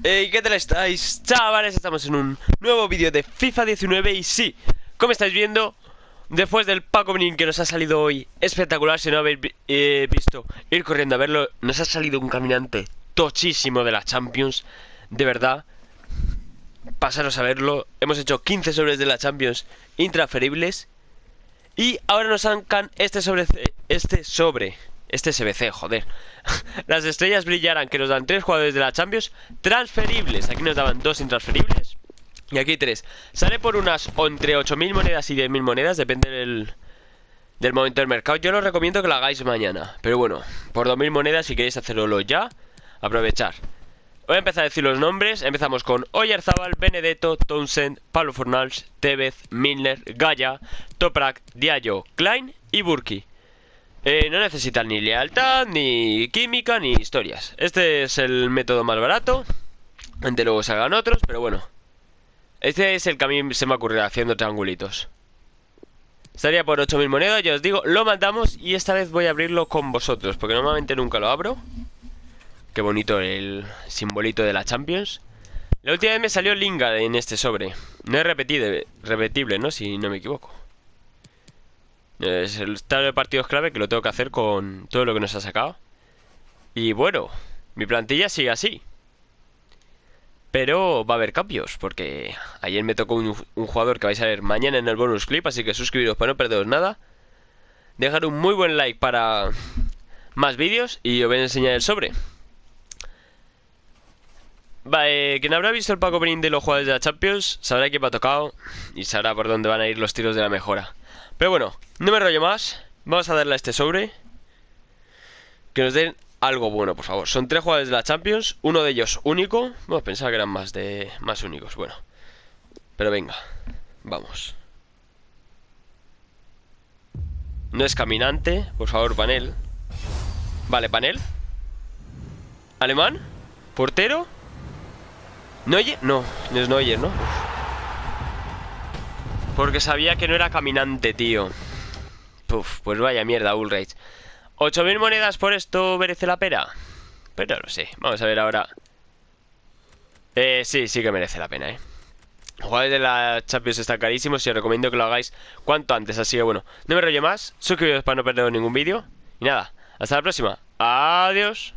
Hey, ¿qué tal estáis, chavales? Estamos en un nuevo vídeo de FIFA 19 y sí, como estáis viendo, después del pack opening que nos ha salido hoy, espectacular, si no habéis visto, ir corriendo a verlo, nos ha salido un caminante tochísimo de la Champions, de verdad, pasaros a verlo. Hemos hecho 15 sobres de la Champions intransferibles y ahora nos sacan este SBC, joder. Las estrellas brillarán, que nos dan 3 jugadores de la Champions transferibles. Aquí nos daban 2 intransferibles y aquí 3. Sale por unas entre 8.000 monedas y 10.000 monedas, depende del momento del mercado. Yo os recomiendo que lo hagáis mañana, pero bueno, por 2.000 monedas, si queréis hacerlo ya, aprovechar. Voy a empezar a decir los nombres. Empezamos con Oyarzabal, Benedetto, Townsend, Pablo Fornals, Tevez, Milner, Gaya, Toprak, Diallo, Klein y Burki. No necesitan ni lealtad, ni química, ni historias. Este es el método más barato. Antes luego se hagan otros, pero bueno. Este es el que a mí se me ocurrió haciendo triangulitos. Estaría por 8.000 monedas, ya os digo. Lo mandamos y esta vez voy a abrirlo con vosotros, porque normalmente nunca lo abro. Qué bonito el simbolito de la Champions. La última vez me salió Lingard en este sobre. No es repetible, ¿no? Si no me equivoco. Es el estado de partidos clave que lo tengo que hacer con todo lo que nos ha sacado. Y bueno, mi plantilla sigue así. Pero va a haber cambios, porque ayer me tocó un jugador que vais a ver mañana en el bonus clip. Así que suscribiros para no perderos nada. Dejar un muy buen like para más vídeos y os voy a enseñar el sobre. Vale, quien habrá visto el pack opening de los jugadores de la Champions sabrá quién me ha tocado y sabrá por dónde van a ir los tiros de la mejora. Pero bueno, no me rollo más. Vamos a darle a este sobre. Que nos den algo bueno, por favor. Son 3 jugadores de la Champions, uno de ellos único. Bueno, pensaba que eran más únicos, bueno. Pero venga, vamos. No es caminante, por favor, panel. Vale, panel. Alemán. Portero. ¿Neuer? No, no es Neuer, ¿no? Porque sabía que no era caminante, tío. Puf, pues vaya mierda, Ulreich. 8.000 monedas por esto merece la pena. Pero no lo sé, vamos a ver ahora. Sí que merece la pena, Jugadores de la Champions están carísimos y os recomiendo que lo hagáis cuanto antes. Así que bueno, no me rollo más. Suscribiros para no perderos ningún vídeo. Y nada, hasta la próxima. Adiós.